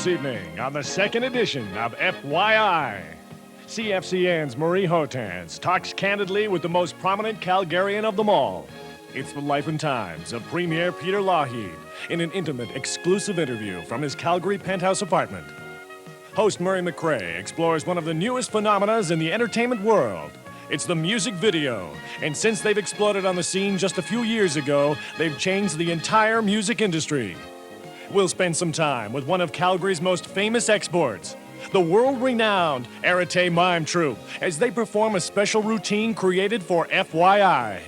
This evening on the second edition of FYI, CFCN's Marie Hohtanz talks candidly with the most prominent Calgarian of them all. It's the life and times of Premier Peter Lougheed in an intimate, exclusive interview from his Calgary penthouse apartment. Host Marie McRae explores one of the newest phenomena in the entertainment world. It's the music video, and since they've exploded on the scene just a few years ago, they've changed the entire music industry. We'll spend some time with one of Calgary's most famous exports, the world-renowned Arete mime troupe, as they perform a special routine created for FYI.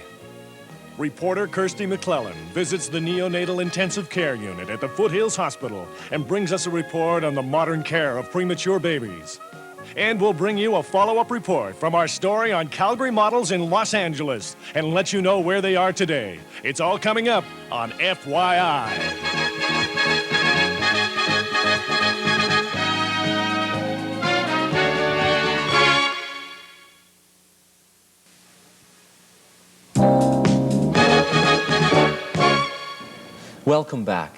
Reporter Kirstie McLellan visits the neonatal intensive care unit at the Foothills Hospital and brings us a report on the modern care of premature babies. And we'll bring you a follow-up report from our story on Calgary models in Los Angeles and let you know where they are today. It's all coming up on FYI. Welcome back.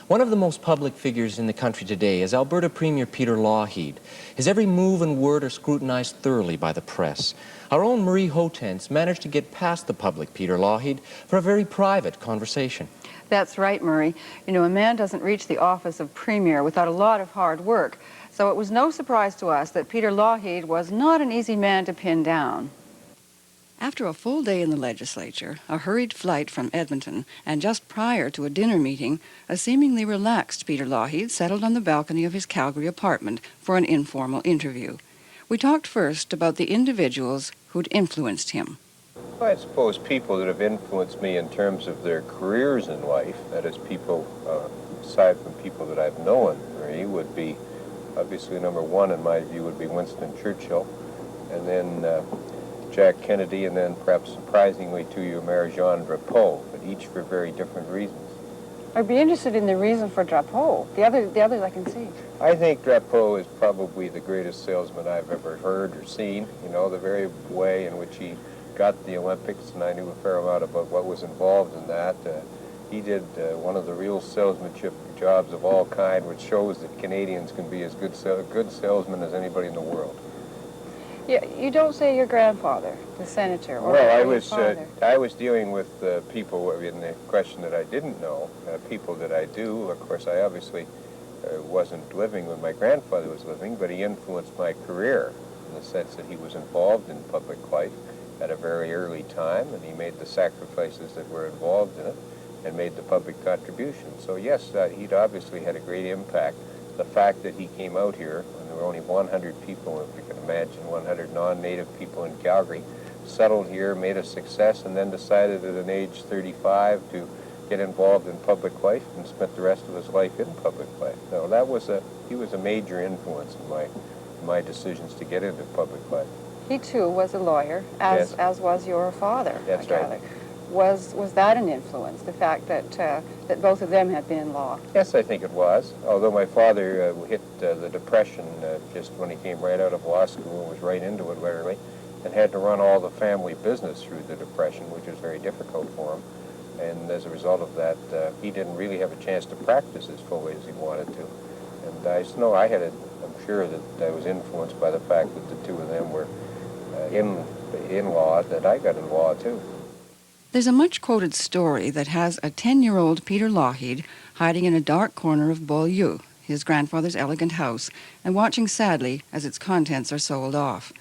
One of the most public figures in the country today is Alberta Premier Peter Lougheed. His every move and word are scrutinized thoroughly by the press. Our own Marie Hohtanz managed to get past the public Peter Lougheed for a very private conversation. That's right, Murray. You know, a man doesn't reach the office of Premier without a lot of hard work. So it was no surprise to us that Peter Lougheed was not an easy man to pin down. After a full day in the legislature, a hurried flight from Edmonton, and just prior to a dinner meeting, a seemingly relaxed Peter Lougheed settled on the balcony of his Calgary apartment for an informal interview. We talked first about the individuals who'd influenced him. Well, I suppose people that have influenced me in terms of their careers in life, that is people, aside from people that I've known, Marie, would be, obviously number one in my view would be Winston Churchill, and then Jack Kennedy, and then perhaps surprisingly to you, Mayor Jean Drapeau, but each for very different reasons. I'd be interested in the reason for Drapeau. The others I can see. I think Drapeau is probably the greatest salesman I've ever heard or seen. You know, the very way in which he got the Olympics, and I knew a fair amount about what was involved in that. He did one of the real salesmanship jobs of all kind, which shows that Canadians can be as good salesmen as anybody in the world. Yeah, you don't say your grandfather, the senator, or well, your father. I was dealing with people in the question that I didn't know, people that I do. Of course, I obviously wasn't living when my grandfather was living, but he influenced my career in the sense that he was involved in public life at a very early time, and he made the sacrifices that were involved in it and made the public contribution. So yes, he'd obviously had a great impact. The fact that he came out here, when there were only 100 people, if you can imagine, 100 non-native people in Calgary, settled here, made a success, and then decided at an age 35 to get involved in public life and spent the rest of his life in public life. So he was a major influence in my decisions to get into public life. He too was a lawyer, as was your father. That's right. Was that an influence, the fact that that both of them had been in law? Yes, I think it was. Although my father hit the Depression just when he came right out of law school and was right into it literally, and had to run all the family business through the Depression, which was very difficult for him. And as a result of that, he didn't really have a chance to practice as fully as he wanted to. And I'm sure that I was influenced by the fact that the two of them were in law, that I got in law too. There's a much-quoted story that has a 10-year-old Peter Lougheed hiding in a dark corner of Beaulieu, his grandfather's elegant house, and watching sadly as its contents are sold off.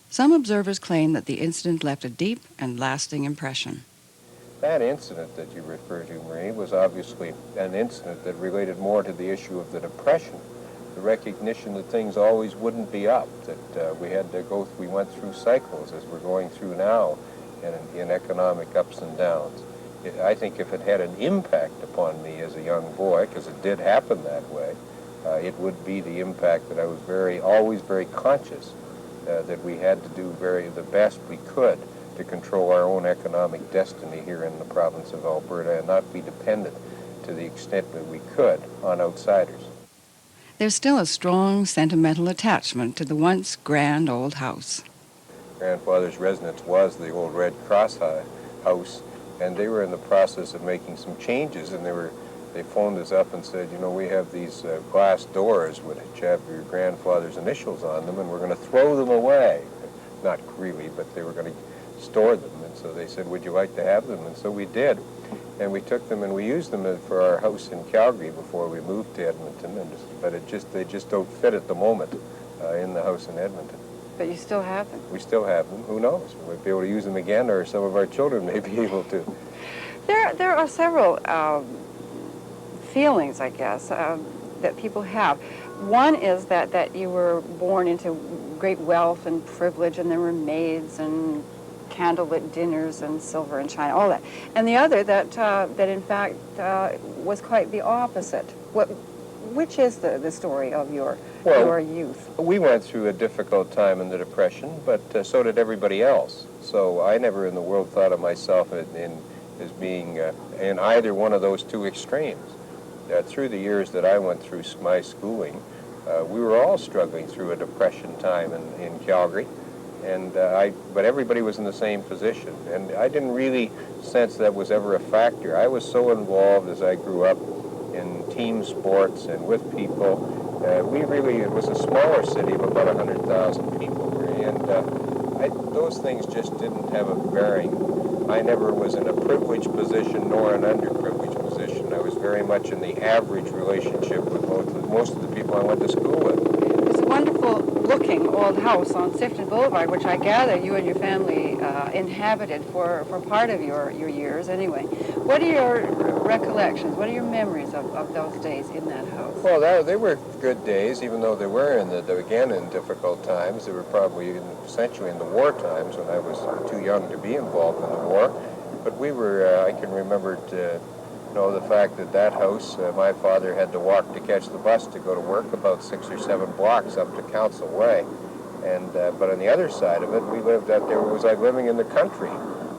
Some observers claim that the incident left a deep and lasting impression. That incident that you refer to, Marie, was obviously an incident that related more to the issue of the Depression, the recognition that things always wouldn't be up, that we went through cycles as we're going through now, in economic ups and downs. I think if it had an impact upon me as a young boy, because it did happen that way, it would be the impact that I was always very conscious that we had to do the best we could to control our own economic destiny here in the province of Alberta and not be dependent to the extent that we could on outsiders. There's still a strong sentimental attachment to the once grand old house. Grandfather's residence was the old Red Cross house, and they were in the process of making some changes, and they were they phoned us up and said, you know, we have these glass doors which have your grandfather's initials on them, and we're going to throw them away. Not really, but they were going to store them. And so they said, would you like to have them? And so we did. And we took them and we used them for our house in Calgary before we moved to Edmonton. But they just don't fit at the moment in the house in Edmonton. But you still have them. We still have them. Who knows? We might be able to use them again, or some of our children may be able to. There are several feelings, I guess, that people have. One is that you were born into great wealth and privilege, and there were maids and candlelit dinners and silver and china, all that. And the other that in fact was quite the opposite. Which is the story of your youth? We went through a difficult time in the Depression, but so did everybody else. So I never in the world thought of myself as being in either one of those two extremes. Through the years that I went through my schooling, we were all struggling through a Depression time in Calgary, but everybody was in the same position, and I didn't really sense that was ever a factor. I was so involved as I grew up in team sports and with people. It was a smaller city of about 100,000 people, and those things just didn't have a bearing. I never was in a privileged position nor an underprivileged position. I was very much in the average relationship with most of the people I went to school with. It's a wonderful-looking old house on Sifton Boulevard, which I gather you and your family inhabited for part of your years anyway. What are your recollections? What are your memories of those days in that house? Well, they were good days, even though they were again in difficult times. They were probably essentially in the war times when I was too young to be involved in the war. But we were, I can remember the fact that house, my father had to walk to catch the bus to go to work about 6 or 7 blocks up to Council Way. But on the other side of it, we lived out there. It was like living in the country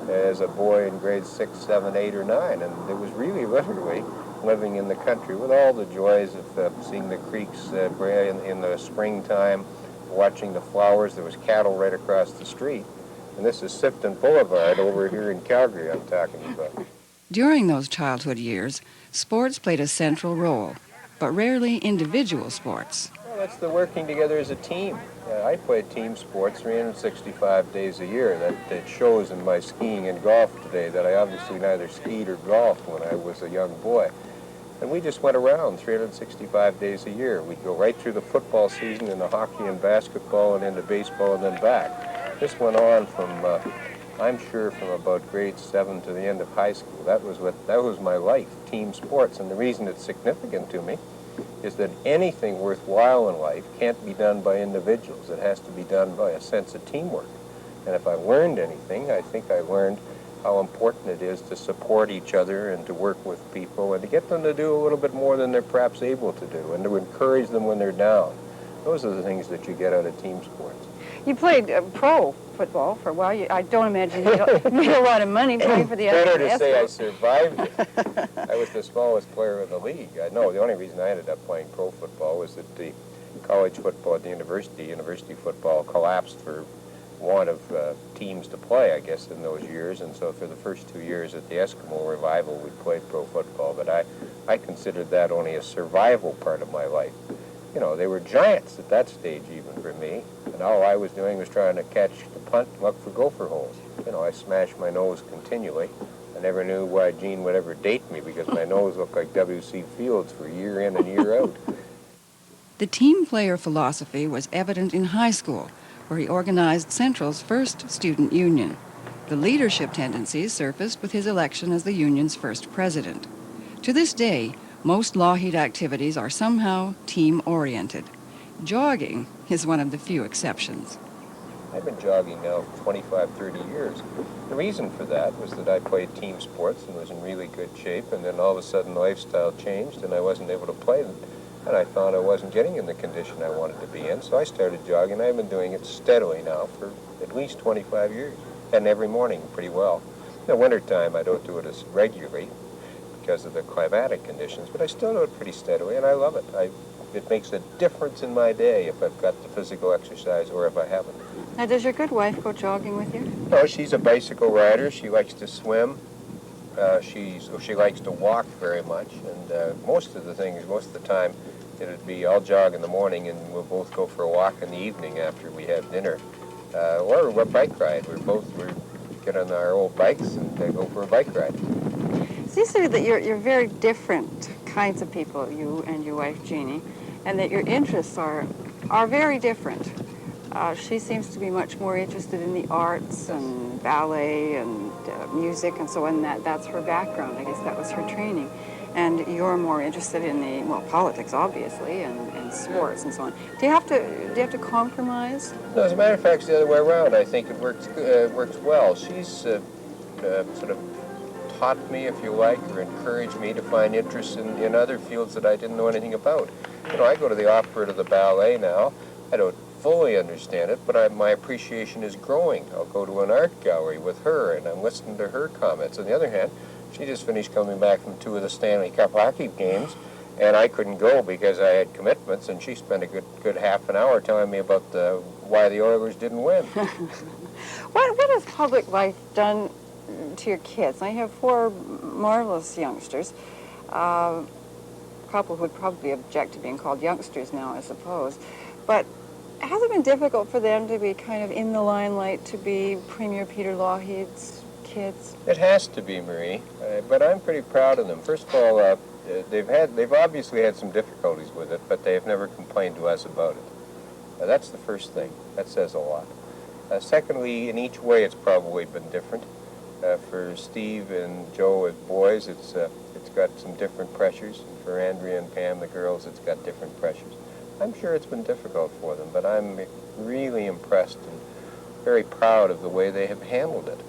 as a boy in grades 6, 7, 8, or 9. And it was really literally living in the country with all the joys of seeing the creeks in the springtime, watching the flowers. There was cattle right across the street. And this is Sifton Boulevard over here in Calgary I'm talking about. During those childhood years, sports played a central role, but rarely individual sports. Well, that's the working together as a team. I played team sports 365 days a year. That shows in my skiing and golf today that I obviously neither skied or golfed when I was a young boy. And we just went around 365 days a year. We'd go right through the football season into hockey and basketball and into baseball and then back. This went on from, I'm sure, from about grade 7 to the end of high school. That was my life, team sports. And the reason it's significant to me is that anything worthwhile in life can't be done by individuals. It has to be done by a sense of teamwork. And if I learned anything, I think I learned how important it is to support each other and to work with people and to get them to do a little bit more than they're perhaps able to do and to encourage them when they're down. Those are the things that you get out of team sports. You played pro football for a while. I don't imagine you made a lot of money playing for the Better to say I survived it. I was the smallest player in the league. No, the only reason I ended up playing pro football was that the college football at the university football collapsed for want of teams to play, I guess, in those years. And so for the first 2 years at the Eskimo Revival, we played pro football. But I considered that only a survival part of my life. You know, they were giants at that stage even for me. And all I was doing was trying to catch the punt and look for gopher holes. You know, I smashed my nose continually. I never knew why Gene would ever date me because my nose looked like W.C. Fields for year in and year out. The team player philosophy was evident in high school, where he organized Central's first student union. The leadership tendencies surfaced with his election as the union's first president. To this day, most Lougheed activities are somehow team-oriented. Jogging is one of the few exceptions. I've been jogging now for 25, 30 years. The reason for that was that I played team sports and was in really good shape, and then all of a sudden lifestyle changed and I wasn't able to play them. And I thought I wasn't getting in the condition I wanted to be in, so I started jogging. I've been doing it steadily now for at least 25 years, and every morning pretty well. In the wintertime, I don't do it as regularly because of the climatic conditions, but I still do it pretty steadily, and I love it. It makes a difference in my day if I've got the physical exercise or if I haven't. Now, does your good wife go jogging with you? No, she's a bicycle rider. She likes to swim. She likes to walk very much, and most of the time, it'd be I'll jog in the morning, and we'll both go for a walk in the evening after we have dinner, or a bike ride. We get on our old bikes and go for a bike ride. It seems to me that you're very different kinds of people, you and your wife Jeannie, and that your interests are very different. She seems to be much more interested in the arts and ballet and music and so on. That's her background. I guess that was her training. And you're more interested in politics, obviously, and sports and so on. Do you have to compromise? No, as a matter of fact, it's the other way around. I think it works well. She's sort of taught me, if you like, or encouraged me to find interest in other fields that I didn't know anything about. I go to the opera, to the ballet now. I don't fully understand it, but my appreciation is growing. I'll go to an art gallery with her, and I'm listening to her comments. On the other hand, she just finished coming back from 2 of the Stanley Cup hockey games, and I couldn't go because I had commitments, and she spent a good half an hour telling me about why the Oilers didn't win. What has public life done to your kids? Now, you have 4 marvelous youngsters. A couple who would probably object to being called youngsters now, I suppose. But has it been difficult for them to be kind of in the limelight, to be Premier Peter Lougheed's kids? It has to be, Marie, but I'm pretty proud of them. First of all, they've obviously had some difficulties with it, but they've never complained to us about it. That's the first thing. That says a lot. Secondly, in each way, it's probably been different. For Steve and Joe as boys, it's got some different pressures. For Andrea and Pam, the girls, it's got different pressures. I'm sure it's been difficult for them, but I'm really impressed and very proud of the way they have handled it.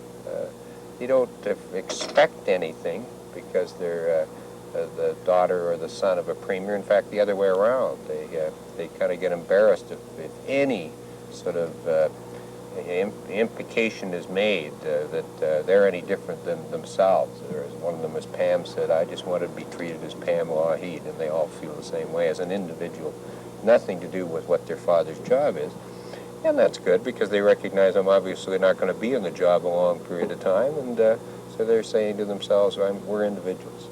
You don't expect anything because they're the daughter or the son of a premier. In fact, the other way around. They kind of get embarrassed if any sort of implication is made that they're any different than themselves. As one of them, as Pam said, I just wanted to be treated as Pam Lougheed, and they all feel the same way as an individual. Nothing to do with what their father's job is. And that's good because they recognize I'm obviously not going to be in the job a long period of time, and so they're saying to themselves, we're individuals.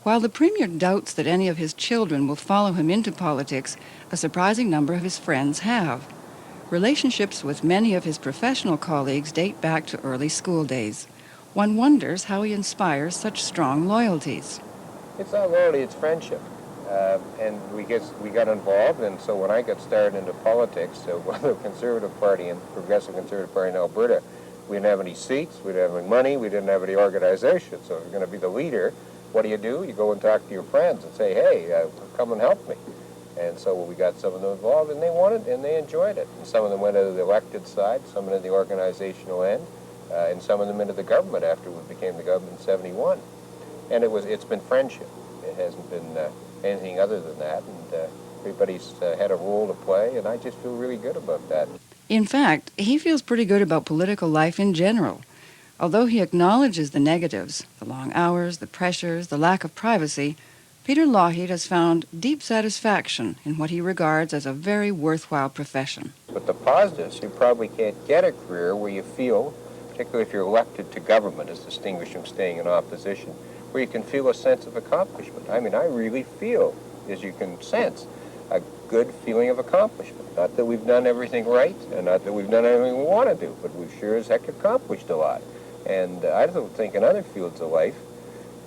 While the Premier doubts that any of his children will follow him into politics, a surprising number of his friends have. Relationships with many of his professional colleagues date back to early school days. One wonders how he inspires such strong loyalties. It's not loyalty, it's friendship. And we got involved, and so when I got started into politics, the Conservative Party and Progressive Conservative Party in Alberta, we didn't have any seats, we didn't have any money, we didn't have any organization. So if you're going to be the leader, what do? You go and talk to your friends and say, hey, come and help me. And so we got some of them involved, and they wanted and they enjoyed it. And some of them went to the elected side, some into the organizational end, and some of them into the government after we became the government in '71. And it's been friendship. It hasn't been anything other than that, and everybody's had a role to play, and I just feel really good about that. In fact, he feels pretty good about political life in general. Although he acknowledges the negatives, the long hours, the pressures, the lack of privacy, Peter Lougheed has found deep satisfaction in what he regards as a very worthwhile profession. But the positives, you probably can't get a career where you feel, particularly if you're elected to government, as distinguished from staying in opposition, where you can feel a sense of accomplishment. I mean, I really feel, as you can sense, a good feeling of accomplishment. Not that we've done everything right, and not that we've done everything we want to do, but we've sure as heck accomplished a lot. And I don't think in other fields of life,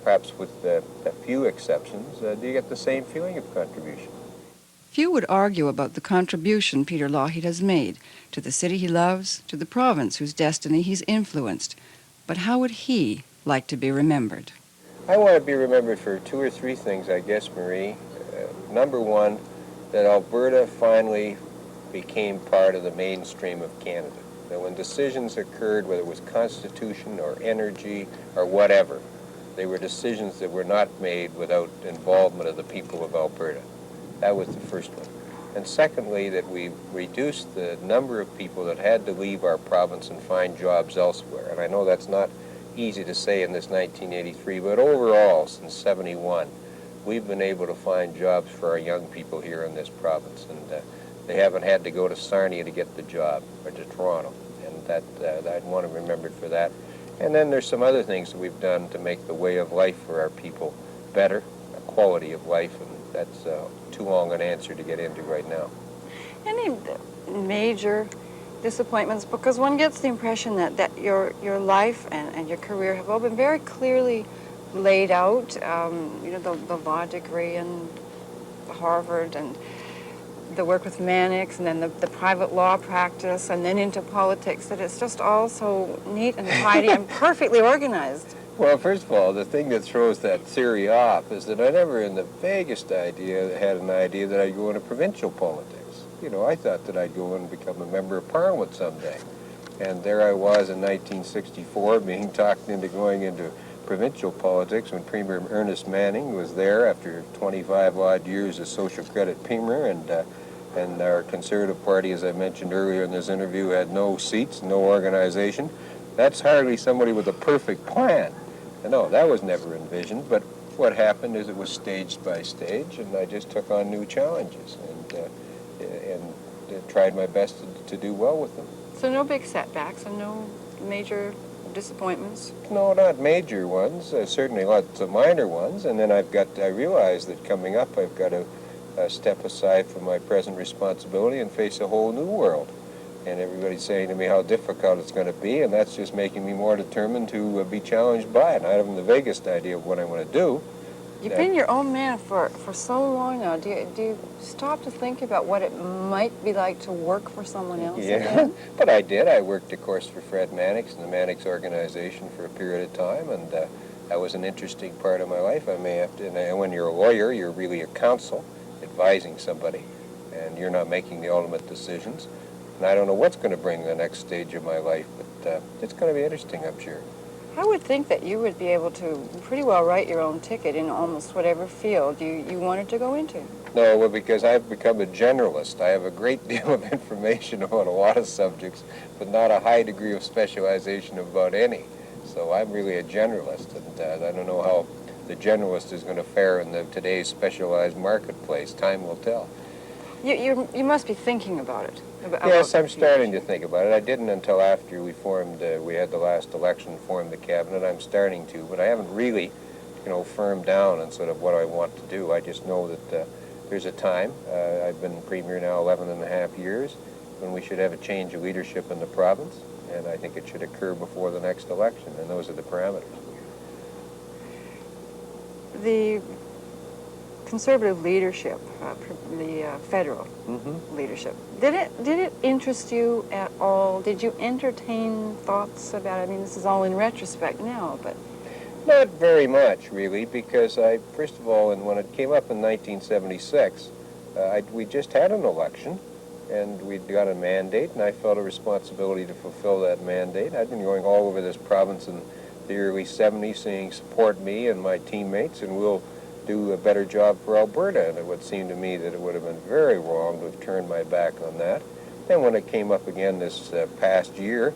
perhaps with a few exceptions, do you get the same feeling of contribution. Few would argue about the contribution Peter Lougheed has made to the city he loves, to the province whose destiny he's influenced. But how would he like to be remembered? I want to be remembered for 2 or 3 things, I guess, Marie. Number one, that Alberta finally became part of the mainstream of Canada. That when decisions occurred, whether it was constitution or energy or whatever, they were decisions that were not made without involvement of the people of Alberta. That was the first one. And secondly, that we reduced the number of people that had to leave our province and find jobs elsewhere. And I know that's not easy to say in this 1983, but overall, since '71, we've been able to find jobs for our young people here in this province. And they haven't had to go to Sarnia to get the job, or to Toronto. And that I'd want to be remembered for that. And then there's some other things that we've done to make the way of life for our people better, a quality of life, and that's too long an answer to get into right now. Any major disappointments? Because one gets the impression that your life and your career have all been very clearly laid out. You know, the law degree and Harvard and the work with Mannix and then the private law practice and then into politics, that it's just all so neat and tidy and perfectly organized. Well, first of all, the thing that throws that theory off is that I never in the vaguest idea had an idea that I'd go into provincial politics. You know, I thought that I'd go and become a member of Parliament someday. And there I was in 1964 being talked into going into provincial politics when Premier Ernest Manning was there after 25-odd years as Social Credit Premier, and our Conservative Party, as I mentioned earlier in this interview, had no seats, no organization. That's hardly somebody with a perfect plan. No, that was never envisioned, but what happened is it was stage by stage, and I just took on new challenges and tried my best to do well with them. So no big setbacks and no major disappointments? No, not major ones, certainly lots of minor ones, and then I realized that coming up I've got to step aside from my present responsibility and face a whole new world. And everybody's saying to me how difficult it's going to be, and that's just making me more determined to be challenged by it. I haven't the vaguest idea of what I want to do. You've been your own man for so long now. Do you stop to think about what it might be like to work for someone else again? But I did. I worked, of course, for Fred Mannix and the Mannix organization for a period of time, and that was an interesting part of my life. I may have to, and when you're a lawyer, you're really a counsel advising somebody, and you're not making the ultimate decisions. And I don't know what's going to bring the next stage of my life, but it's going to be interesting, I'm sure. I would think that you would be able to pretty well write your own ticket in almost whatever field you wanted to go into. No, well, because I've become a generalist. I have a great deal of information about a lot of subjects, but not a high degree of specialization about any. So I'm really a generalist, and I don't know how the generalist is going to fare in today's specialized marketplace. Time will tell. You must be thinking about it. Yes, I'm starting to think about it. I didn't until after we had the last election, formed the cabinet. I'm starting to, but I haven't really, firmed down on sort of what I want to do. I just know that there's a time. I've been Premier now 11 and a half years, when we should have a change of leadership in the province, and I think it should occur before the next election, and those are the parameters. The Conservative leadership, the federal leadership, did it interest you at all? Did you entertain thoughts about it? I mean, this is all in retrospect now, but... Not very much, really, because first of all, when it came up in 1976, we just had an election, and we'd got a mandate, and I felt a responsibility to fulfill that mandate. I'd been going all over this province in the early 70s saying, support me and my teammates, and we'll do a better job for Alberta, and it would seem to me that it would have been very wrong to have turned my back on that. Then when it came up again this past year,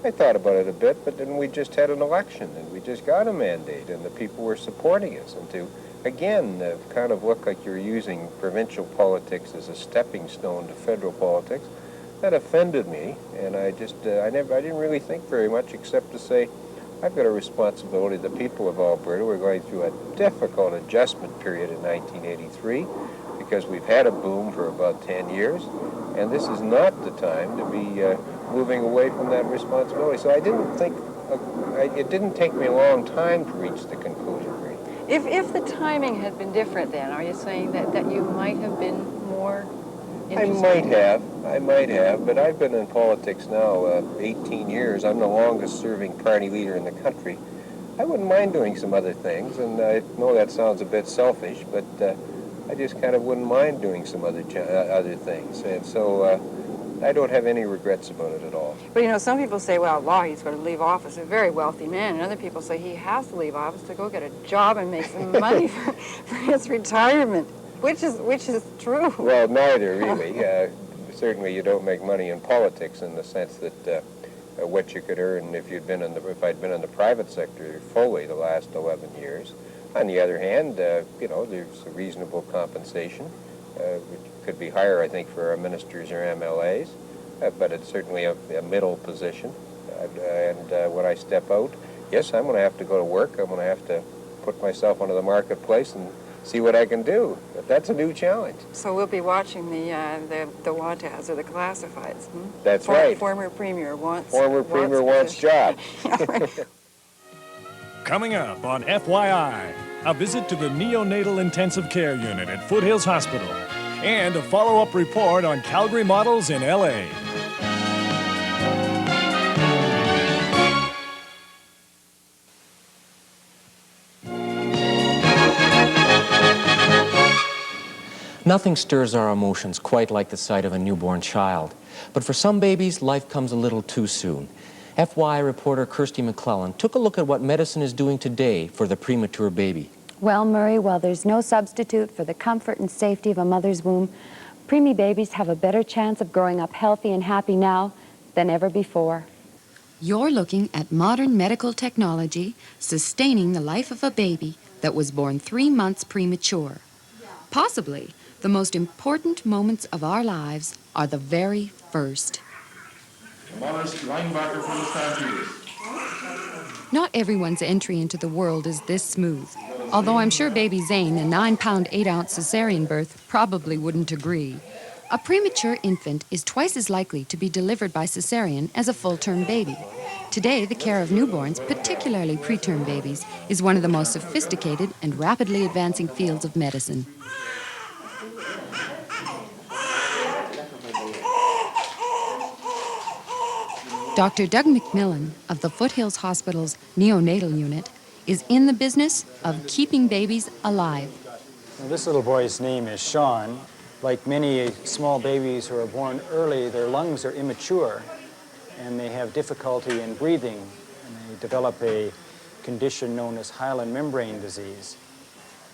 I thought about it a bit, but then we just had an election, and we just got a mandate, and the people were supporting us, and to, again, kind of look like you're using provincial politics as a stepping stone to federal politics, that offended me, and I didn't really think very much except to say, I've got a responsibility. The people of Alberta were going through a difficult adjustment period in 1983 because we've had a boom for about 10 years, and this is not the time to be moving away from that responsibility. So I didn't think, it didn't take me a long time to reach the conclusion. If the timing had been different then, are you saying that you might have been more interested? I might have, but I've been in politics now 18 years. I'm the longest serving party leader in the country. I wouldn't mind doing some other things, and I know that sounds a bit selfish, but I just kind of wouldn't mind doing some other things, and so I don't have any regrets about it at all. But some people say, well, Lougheed's going to leave office, a very wealthy man, and other people say he has to leave office to go get a job and make some money for his retirement. Which is true? Well, neither, really. Certainly you don't make money in politics in the sense that what you could earn if I'd been in the private sector fully the last 11 years. On the other hand, there's a reasonable compensation, which could be higher, I think, for our ministers or MLAs, but it's certainly a middle position. And when I step out, yes, I'm going to have to go to work. I'm going to have to put myself onto the marketplace and see what I can do. But that's a new challenge. So we'll be watching the Hohtanz or the classifieds. That's right. Former Premier wants job. Coming up on FYI, a visit to the neonatal intensive care unit at Foothills Hospital, and a follow-up report on Calgary models in LA. Nothing stirs our emotions quite like the sight of a newborn child. But for some babies, life comes a little too soon. FYI reporter Kirstie McLellan took a look at what medicine is doing today for the premature baby. Well, Murray, while there's no substitute for the comfort and safety of a mother's womb, preemie babies have a better chance of growing up healthy and happy now than ever before. You're looking at modern medical technology sustaining the life of a baby that was born 3 months premature. Possibly, the most important moments of our lives are the very first. Not everyone's entry into the world is this smooth, although I'm sure baby Zane, a 9-pound, 8-ounce cesarean birth, probably wouldn't agree. A premature infant is twice as likely to be delivered by cesarean as a full-term baby. Today, the care of newborns, particularly preterm babies, is one of the most sophisticated and rapidly advancing fields of medicine. Dr. Doug McMillan of the Foothills Hospital's neonatal unit is in the business of keeping babies alive. Well, this little boy's name is Sean. Like many small babies who are born early, their lungs are immature and they have difficulty in breathing, and they develop a condition known as hyaline membrane disease.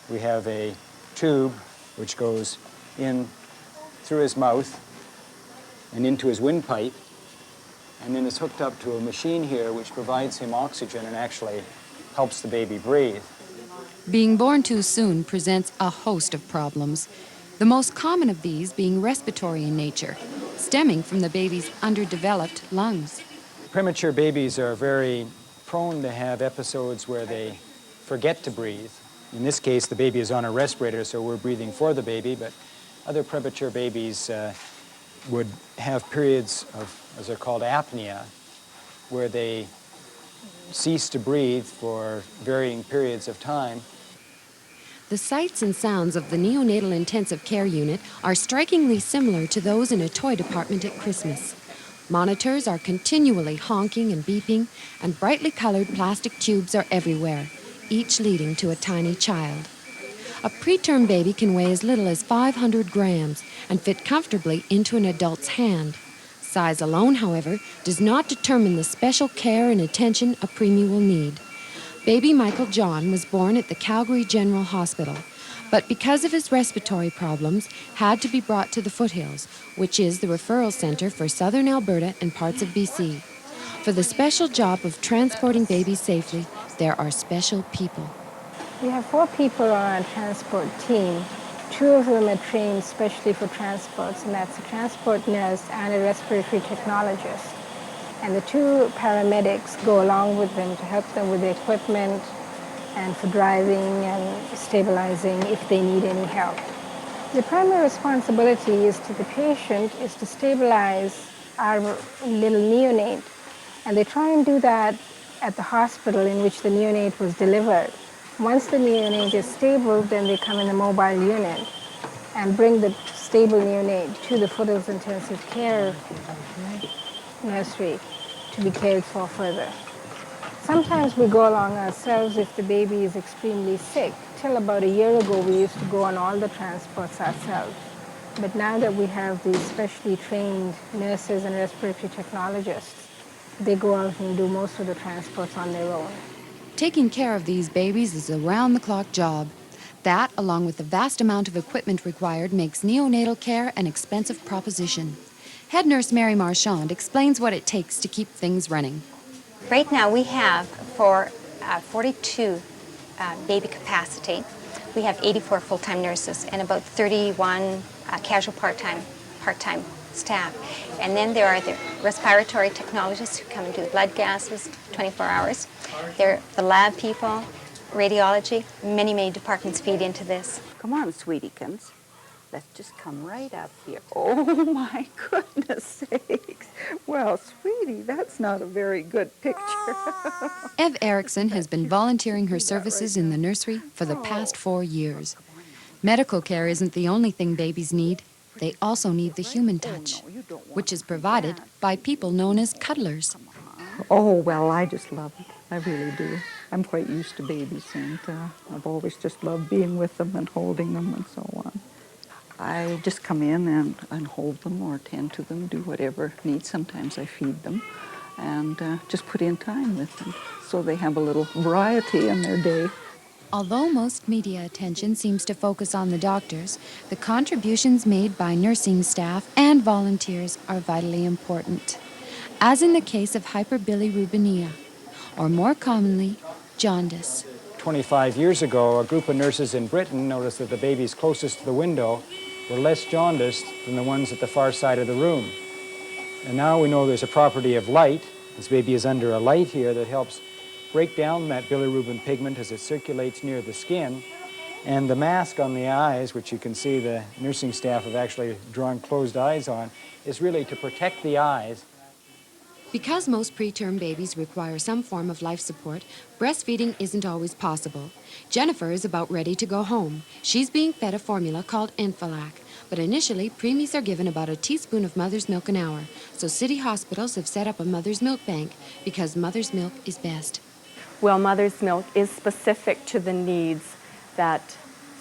We have a tube which goes in through his mouth and into his windpipe, and then is hooked up to a machine here which provides him oxygen and actually helps the baby breathe. Being born too soon presents a host of problems, the most common of these being respiratory in nature, stemming from the baby's underdeveloped lungs. Premature babies are very prone to have episodes where they forget to breathe. In this case, the baby is on a respirator, so we're breathing for the baby, but other premature babies would have periods of, as they're called, apnea, where they cease to breathe for varying periods of time. The sights and sounds of the neonatal intensive care unit are strikingly similar to those in a toy department at Christmas. Monitors are continually honking and beeping, and brightly colored plastic tubes are everywhere, each leading to a tiny child. A preterm baby can weigh as little as 500 grams and fit comfortably into an adult's hand. Size alone, however, does not determine the special care and attention a preemie will need. Baby Michael John was born at the Calgary General Hospital, but because of his respiratory problems, had to be brought to the Foothills, which is the referral center for southern Alberta and parts of BC. For the special job of transporting babies safely, there are special people. We have 4 people on our transport team. 2 of them are trained specially for transports, and that's a transport nurse and a respiratory technologist. And the 2 paramedics go along with them to help them with the equipment and for driving and stabilizing if they need any help. The primary responsibility is to the patient is to stabilize our little neonate, and they try and do that at the hospital in which the neonate was delivered. Once the neonate is stable, then they come in the mobile unit and bring the stable neonate to the Foothills Intensive Care Nursery to be cared for further. Sometimes we go along ourselves if the baby is extremely sick. Till about a year ago, we used to go on all the transports ourselves. But now that we have these specially trained nurses and respiratory technologists, they go out and do most of the transports on their own. Taking care of these babies is a round-the-clock job. That, along with the vast amount of equipment required, makes neonatal care an expensive proposition. Head nurse Mary Marchand explains what it takes to keep things running. Right now we have, for 42 baby capacity, we have 84 full-time nurses and about 31 casual part-time staff. And then there are the respiratory technologists who come and do the blood gases, 24 hours. They're the lab people, radiology, many departments feed into this. Come on, sweetiekins. Let's just come right up here. Oh, my goodness sakes. Well, sweetie, that's not a very good picture. Ev Erickson has been volunteering her services in the nursery for the past 4 years. Medical care isn't the only thing babies need. They also need the human touch, which is provided by people known as cuddlers. Oh, well, I just love it. I really do. I'm quite used to babies, and I've always just loved being with them and holding them and so on. I just come in and hold them or tend to them, do whatever needs. Sometimes I feed them and just put in time with them so they have a little variety in their day. Although most media attention seems to focus on the doctors, the contributions made by nursing staff and volunteers are vitally important, as in the case of hyperbilirubinemia, or more commonly, jaundice. 25 years ago, a group of nurses in Britain noticed that the babies closest to the window were less jaundiced than the ones at the far side of the room. And now we know there's a property of light. This baby is under a light here that helps break down that bilirubin pigment as it circulates near the skin. And the mask on the eyes, which you can see the nursing staff have actually drawn closed eyes on, is really to protect the eyes. Because most preterm babies require some form of life support, breastfeeding isn't always possible. Jennifer is about ready to go home. She's being fed a formula called Enfalac, but initially, preemies are given about a teaspoon of mother's milk an hour. So city hospitals have set up a mother's milk bank because mother's milk is best. Well, mother's milk is specific to the needs that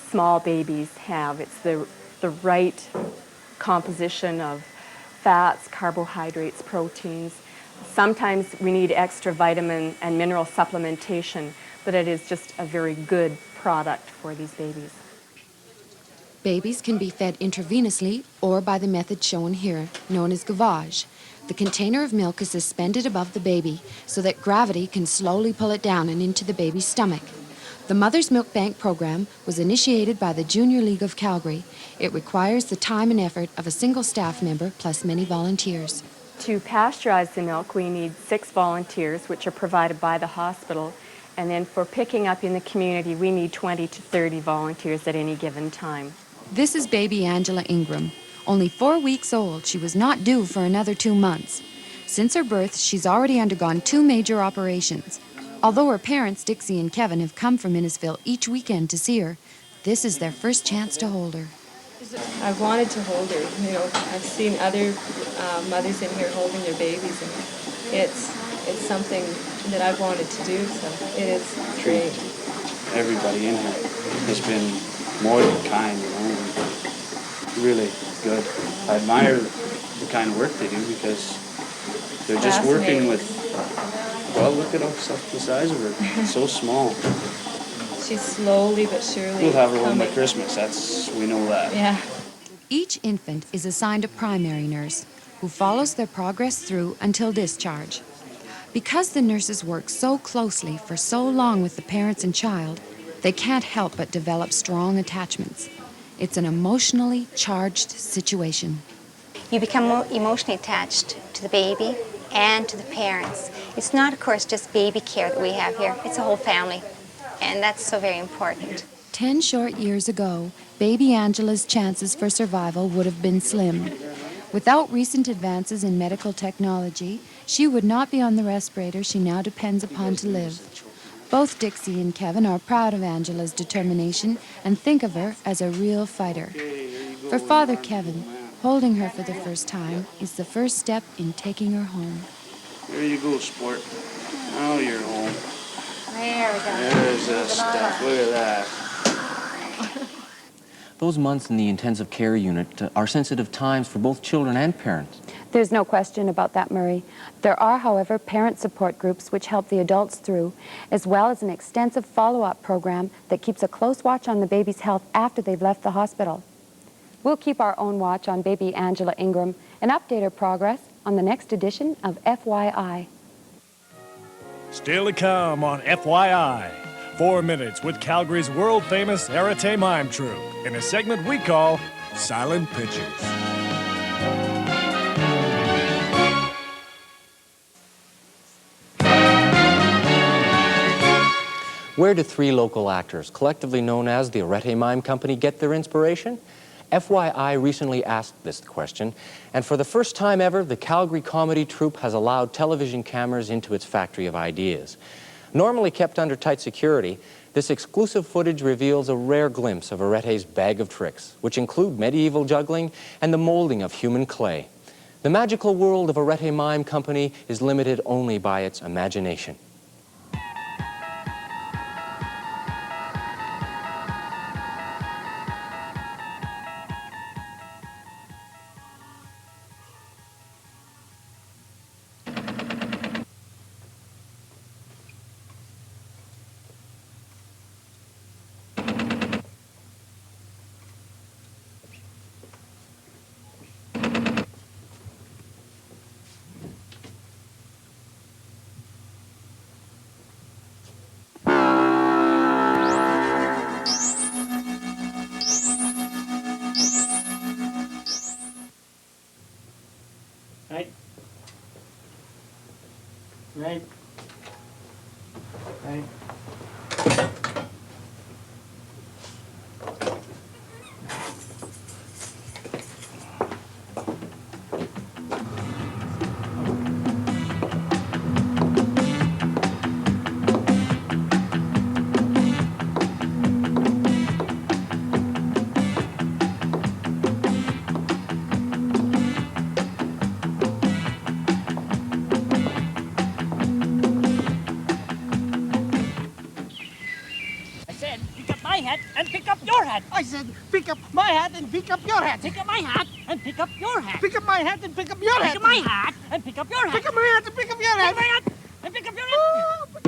small babies have. It's the right composition of fats, carbohydrates, proteins. Sometimes we need extra vitamin and mineral supplementation, but it is just a very good product for these babies. Babies can be fed intravenously or by the method shown here, known as gavage. The container of milk is suspended above the baby so that gravity can slowly pull it down and into the baby's stomach. The Mother's Milk Bank program was initiated by the Junior League of Calgary. It requires the time and effort of a single staff member plus many volunteers. To pasteurize the milk, we need 6 volunteers, which are provided by the hospital. And then for picking up in the community, we need 20 to 30 volunteers at any given time. This is baby Angela Ingram. Only 4 weeks old, she was not due for another 2 months. Since her birth, she's already undergone 2 major operations. Although her parents, Dixie and Kevin, have come from Innisfil each weekend to see her, this is their first chance to hold her. I've wanted to hold her. You know, I've seen other mothers in here holding their babies, and it's something that I've wanted to do, so it is great. Everybody in here has been more than kind, you know, really good. I admire the kind of work they do because they're just working with, well, look at the size of her. It's so small. She's slowly but surely We'll have her home by coming. Christmas, we know that. Yeah. Each infant is assigned a primary nurse who follows their progress through until discharge. Because the nurses work so closely for so long with the parents and child, they can't help but develop strong attachments. It's an emotionally charged situation. You become more emotionally attached to the baby and to the parents. It's not, of course, just baby care that we have here. It's a whole family, and that's so very important. 10 short years ago, baby Angela's chances for survival would have been slim. Without recent advances in medical technology, she would not be on the respirator she now depends upon to live. Both Dixie and Kevin are proud of Angela's determination and think of her as a real fighter. For Father Kevin, holding her for the first time is the first step in taking her home. There you go, sport. Oh, you're home. There we go. There's the stuff. Look at that. Those months in the intensive care unit are sensitive times for both children and parents. There's no question about that, Murray. There are, however, parent support groups which help the adults through, as well as an extensive follow-up program that keeps a close watch on the baby's health after they've left the hospital. We'll keep our own watch on baby Angela Ingram and update her progress on the next edition of FYI. Still to come on FYI. 4 minutes with Calgary's world-famous Arete mime troupe in a segment we call Silent Pictures. Where do three local actors, collectively known as the Arete Mime Company, get their inspiration? FYI recently asked this question, and for the first time ever, the Calgary comedy troupe has allowed television cameras into its factory of ideas. Normally kept under tight security, this exclusive footage reveals a rare glimpse of Arete's bag of tricks, which include medieval juggling and the molding of human clay. The magical world of Arete Mime Company is limited only by its imagination. Right. Right. Right. And pick up your hat. I said, pick up my hat and pick up your hat. Pick up my hat and pick up your hat. Pick up my hat and pick up your hat. Pick up my hat and pick up your hat. Pick up my hat and pick up your hat. Pick up my hat and pick up your hat.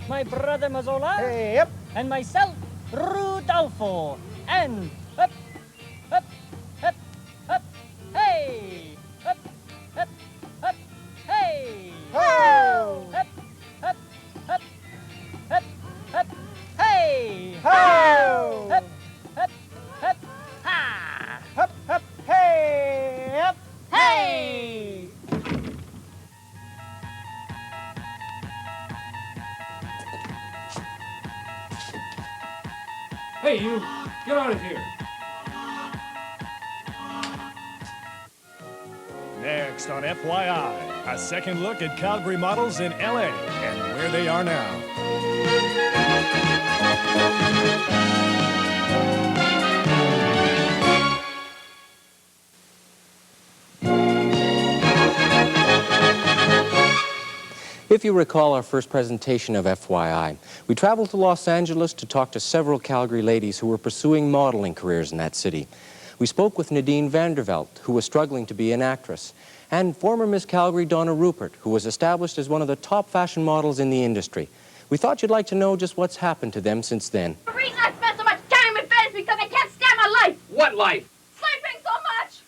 My brother Mazzola. Hey, yep. And myself, Rudolfo. And up, up, up, up, hey, up, up, up, hey, ho, up, up, up, up, up, hey, ho, up, up, up, ha, up, up, hey, up, hey. Hey, you! Get out of here! Next on FYI, a second look at Calgary models in LA and where they are now. If you recall our first presentation of FYI, we traveled to Los Angeles to talk to several Calgary ladies who were pursuing modeling careers in that city. We spoke with Nadine Vanderveld, who was struggling to be an actress, and former Miss Calgary Donna Rupert, who was established as one of the top fashion models in the industry. We thought you'd like to know just what's happened to them since then. The reason I spend so much time in bed is because I can't stand my life. What life? Sleeping so much.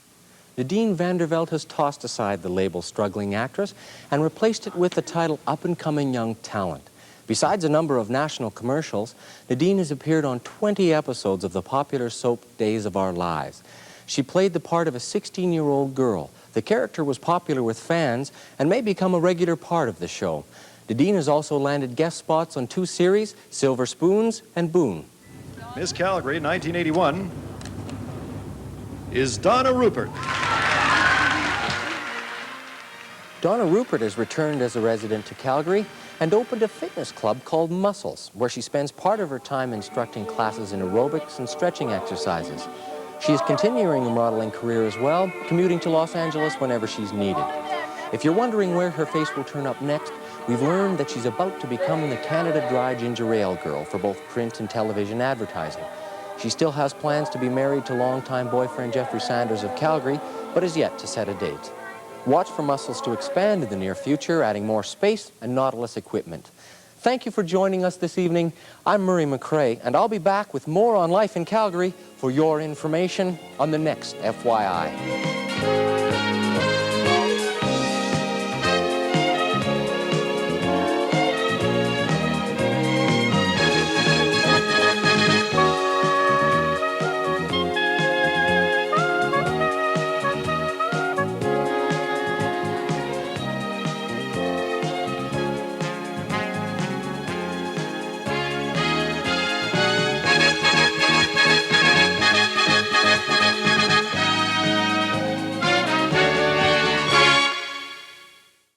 Nadine Vanderveld has tossed aside the label struggling actress and replaced it with the title up-and-coming young talent. Besides a number of national commercials, Nadine has appeared on 20 episodes of the popular soap Days of Our Lives. She played the part of a 16-year-old girl. The character was popular with fans and may become a regular part of the show. Nadine has also landed guest spots on 2 series, Silver Spoons and Boone. Miss Calgary, 1981, is Donna Rupert. Donna Rupert has returned as a resident to Calgary and opened a fitness club called Muscles, where she spends part of her time instructing classes in aerobics and stretching exercises. She is continuing her modeling career as well, commuting to Los Angeles whenever she's needed. If you're wondering where her face will turn up next, we've learned that she's about to become the Canada Dry Ginger Ale girl for both print and television advertising. She still has plans to be married to longtime boyfriend Jeffrey Sanders of Calgary, but is yet to set a date. Watch for Muscles to expand in the near future, adding more space and Nautilus equipment. Thank you for joining us this evening. I'm Marie McRae, and I'll be back with more on life in Calgary for your information on the next FYI.